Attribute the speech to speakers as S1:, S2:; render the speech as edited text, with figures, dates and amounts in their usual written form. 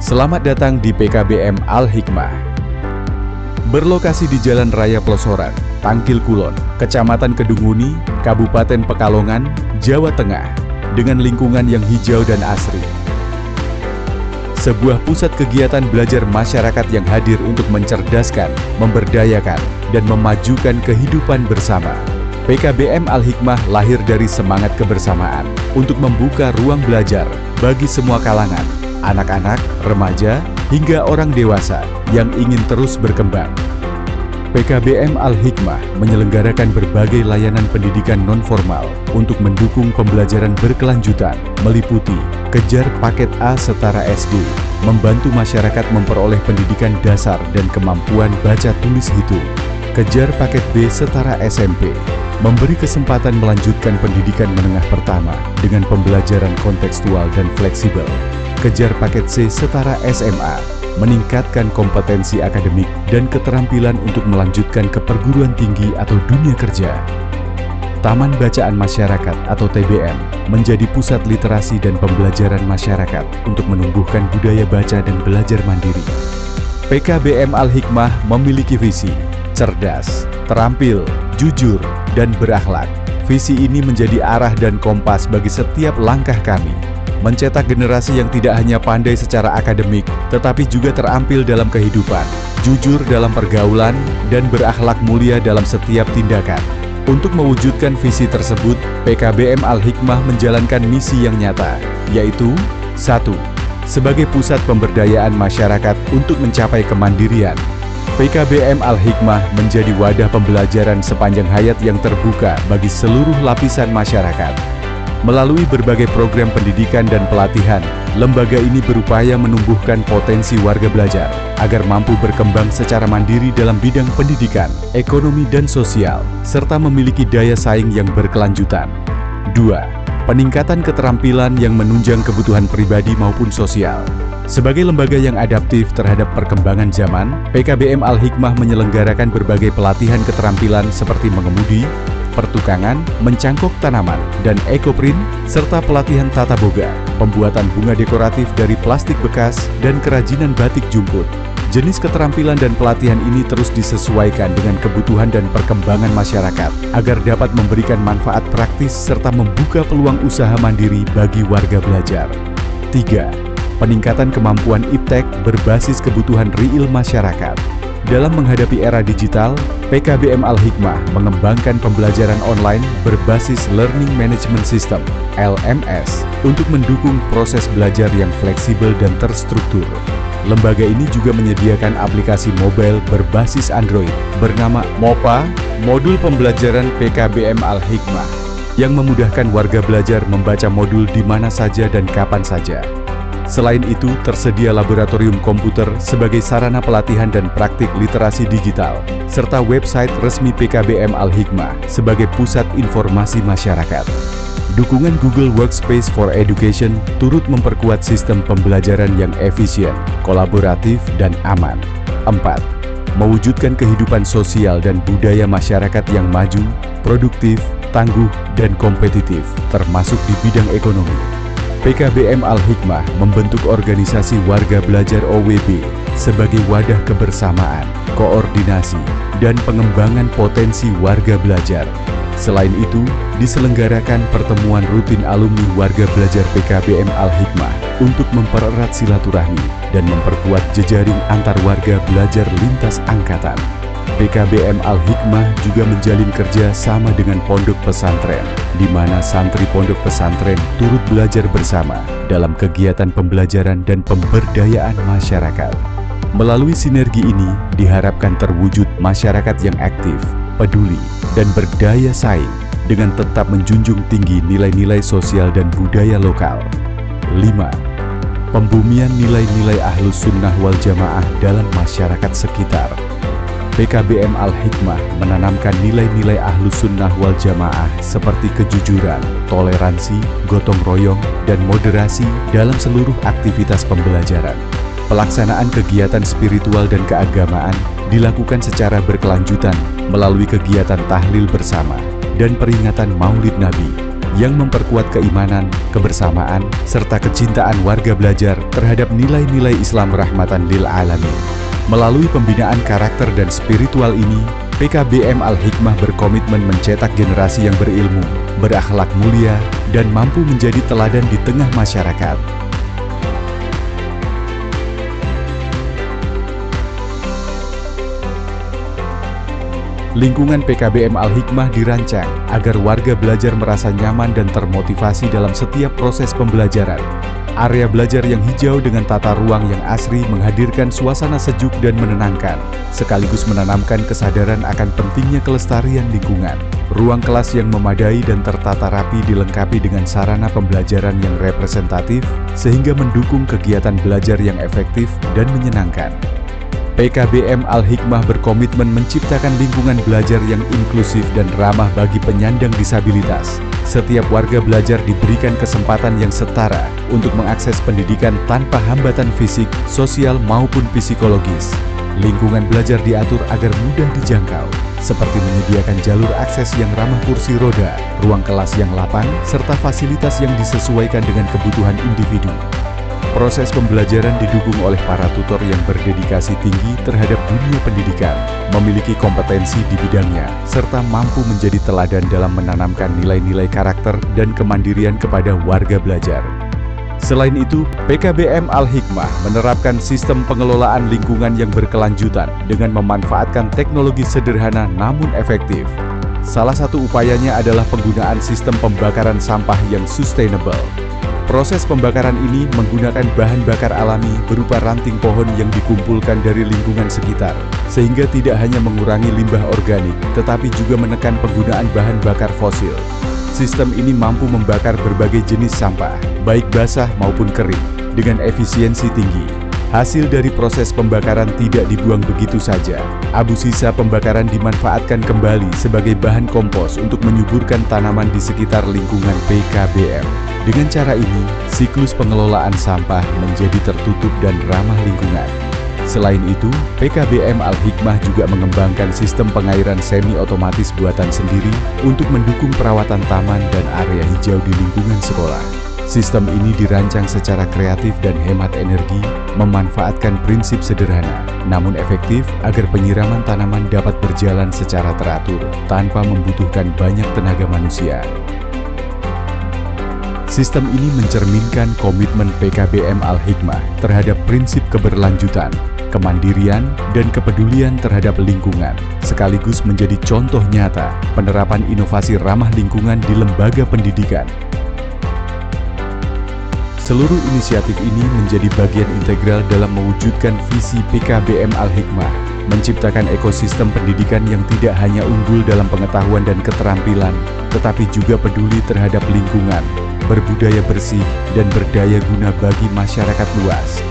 S1: Selamat datang di PKBM Al-Hikmah. Berlokasi di Jalan Raya Plosoran, Tangkil Kulon, Kecamatan Kedunguni, Kabupaten Pekalongan, Jawa Tengah, dengan lingkungan yang hijau dan asri. Sebuah pusat kegiatan belajar masyarakat yang hadir untuk mencerdaskan, memberdayakan, dan memajukan kehidupan bersama. PKBM Al-Hikmah lahir dari semangat kebersamaan untuk membuka ruang belajar bagi semua kalangan, anak-anak, remaja, hingga orang dewasa yang ingin terus berkembang. PKBM Al-Hikmah menyelenggarakan berbagai layanan pendidikan non-formal untuk mendukung pembelajaran berkelanjutan, meliputi kejar paket A setara SD, membantu masyarakat memperoleh pendidikan dasar dan kemampuan baca tulis hitung, kejar paket B setara SMP, memberi kesempatan melanjutkan pendidikan menengah pertama dengan pembelajaran kontekstual dan fleksibel, kejar paket C setara SMA, meningkatkan kompetensi akademik dan keterampilan untuk melanjutkan ke perguruan tinggi atau dunia kerja. Taman Bacaan Masyarakat atau TBM menjadi pusat literasi dan pembelajaran masyarakat untuk menumbuhkan budaya baca dan belajar mandiri. PKBM Al-Hikmah memiliki visi cerdas, terampil, jujur, dan berakhlak. Visi ini menjadi arah dan kompas bagi setiap langkah kami, mencetak generasi yang tidak hanya pandai secara akademik, tetapi juga terampil dalam kehidupan, jujur dalam pergaulan, dan berakhlak mulia dalam setiap tindakan. Untuk mewujudkan visi tersebut, PKBM Al-Hikmah menjalankan misi yang nyata, yaitu 1. Sebagai pusat pemberdayaan masyarakat untuk mencapai kemandirian. PKBM Al-Hikmah menjadi wadah pembelajaran sepanjang hayat yang terbuka bagi seluruh lapisan masyarakat. Melalui berbagai program pendidikan dan pelatihan, lembaga ini berupaya menumbuhkan potensi warga belajar agar mampu berkembang secara mandiri dalam bidang pendidikan, ekonomi, dan sosial, serta memiliki daya saing yang berkelanjutan. 2. Peningkatan keterampilan yang menunjang kebutuhan pribadi maupun sosial. Sebagai lembaga yang adaptif terhadap perkembangan zaman, PKBM Al-Hikmah menyelenggarakan berbagai pelatihan keterampilan seperti mengemudi, pertukangan, mencangkok tanaman, dan ekoprint, serta pelatihan tata boga, pembuatan bunga dekoratif dari plastik bekas, dan kerajinan batik jumput. Jenis keterampilan dan pelatihan ini terus disesuaikan dengan kebutuhan dan perkembangan masyarakat, agar dapat memberikan manfaat praktis serta membuka peluang usaha mandiri bagi warga belajar. 3. Peningkatan kemampuan iptek berbasis kebutuhan real masyarakat. Dalam menghadapi era digital, PKBM Al-Hikmah mengembangkan pembelajaran online berbasis Learning Management System (LMS) untuk mendukung proses belajar yang fleksibel dan terstruktur. Lembaga ini juga menyediakan aplikasi mobile berbasis Android bernama MOPA, Modul Pembelajaran PKBM Al-Hikmah, yang memudahkan warga belajar membaca modul di mana saja dan kapan saja. Selain itu, tersedia laboratorium komputer sebagai sarana pelatihan dan praktik literasi digital, serta website resmi PKBM Al-Hikmah sebagai pusat informasi masyarakat. Dukungan Google Workspace for Education turut memperkuat sistem pembelajaran yang efisien, kolaboratif, dan aman. 4. Mewujudkan kehidupan sosial dan budaya masyarakat yang maju, produktif, tangguh, dan kompetitif, termasuk di bidang ekonomi. PKBM Al-Hikmah membentuk organisasi warga belajar OWB sebagai wadah kebersamaan, koordinasi, dan pengembangan potensi warga belajar. Selain itu, diselenggarakan pertemuan rutin alumni warga belajar PKBM Al-Hikmah untuk mempererat silaturahmi dan memperkuat jejaring antar warga belajar lintas angkatan. PKBM Al-Hikmah juga menjalin kerja sama dengan pondok pesantren, di mana santri pondok pesantren turut belajar bersama dalam kegiatan pembelajaran dan pemberdayaan masyarakat. Melalui sinergi ini, diharapkan terwujud masyarakat yang aktif, peduli, dan berdaya saing dengan tetap menjunjung tinggi nilai-nilai sosial dan budaya lokal. 5. Pembumian nilai-nilai Ahlus Sunnah wal Jamaah dalam masyarakat sekitar. PKBM Al-Hikmah menanamkan nilai-nilai Ahlus Sunnah wal Jamaah seperti kejujuran, toleransi, gotong royong, dan moderasi dalam seluruh aktivitas pembelajaran. Pelaksanaan kegiatan spiritual dan keagamaan dilakukan secara berkelanjutan melalui kegiatan tahlil bersama dan peringatan Maulid Nabi yang memperkuat keimanan, kebersamaan, serta kecintaan warga belajar terhadap nilai-nilai Islam rahmatan lil alamin. Melalui pembinaan karakter dan spiritual ini, PKBM Al-Hikmah berkomitmen mencetak generasi yang berilmu, berakhlak mulia, dan mampu menjadi teladan di tengah masyarakat. Lingkungan PKBM Al-Hikmah dirancang agar warga belajar merasa nyaman dan termotivasi dalam setiap proses pembelajaran. Area belajar yang hijau dengan tata ruang yang asri menghadirkan suasana sejuk dan menenangkan, sekaligus menanamkan kesadaran akan pentingnya kelestarian lingkungan. Ruang kelas yang memadai dan tertata rapi dilengkapi dengan sarana pembelajaran yang representatif, sehingga mendukung kegiatan belajar yang efektif dan menyenangkan. PKBM Al-Hikmah berkomitmen menciptakan lingkungan belajar yang inklusif dan ramah bagi penyandang disabilitas. Setiap warga belajar diberikan kesempatan yang setara untuk mengakses pendidikan tanpa hambatan fisik, sosial maupun psikologis. Lingkungan belajar diatur agar mudah dijangkau, seperti menyediakan jalur akses yang ramah kursi roda, ruang kelas yang lapang, serta fasilitas yang disesuaikan dengan kebutuhan individu. Proses pembelajaran didukung oleh para tutor yang berdedikasi tinggi terhadap dunia pendidikan, memiliki kompetensi di bidangnya, serta mampu menjadi teladan dalam menanamkan nilai-nilai karakter dan kemandirian kepada warga belajar. Selain itu, PKBM Al-Hikmah menerapkan sistem pengelolaan lingkungan yang berkelanjutan dengan memanfaatkan teknologi sederhana namun efektif. Salah satu upayanya adalah penggunaan sistem pembakaran sampah yang sustainable. Proses pembakaran ini menggunakan bahan bakar alami berupa ranting pohon yang dikumpulkan dari lingkungan sekitar, sehingga tidak hanya mengurangi limbah organik, tetapi juga menekan penggunaan bahan bakar fosil. Sistem ini mampu membakar berbagai jenis sampah, baik basah maupun kering, dengan efisiensi tinggi. Hasil dari proses pembakaran tidak dibuang begitu saja. Abu sisa pembakaran dimanfaatkan kembali sebagai bahan kompos untuk menyuburkan tanaman di sekitar lingkungan PKBM. Dengan cara ini, siklus pengelolaan sampah menjadi tertutup dan ramah lingkungan. Selain itu, PKBM Al-Hikmah juga mengembangkan sistem pengairan semi-otomatis buatan sendiri untuk mendukung perawatan taman dan area hijau di lingkungan sekolah. Sistem ini dirancang secara kreatif dan hemat energi, memanfaatkan prinsip sederhana, namun efektif agar penyiraman tanaman dapat berjalan secara teratur tanpa membutuhkan banyak tenaga manusia. Sistem ini mencerminkan komitmen PKBM Al-Hikmah terhadap prinsip keberlanjutan, kemandirian, dan kepedulian terhadap lingkungan, sekaligus menjadi contoh nyata penerapan inovasi ramah lingkungan di lembaga pendidikan. Seluruh inisiatif ini menjadi bagian integral dalam mewujudkan visi PKBM Al-Hikmah, menciptakan ekosistem pendidikan yang tidak hanya unggul dalam pengetahuan dan keterampilan, tetapi juga peduli terhadap lingkungan, berbudaya bersih, dan berdaya guna bagi masyarakat luas.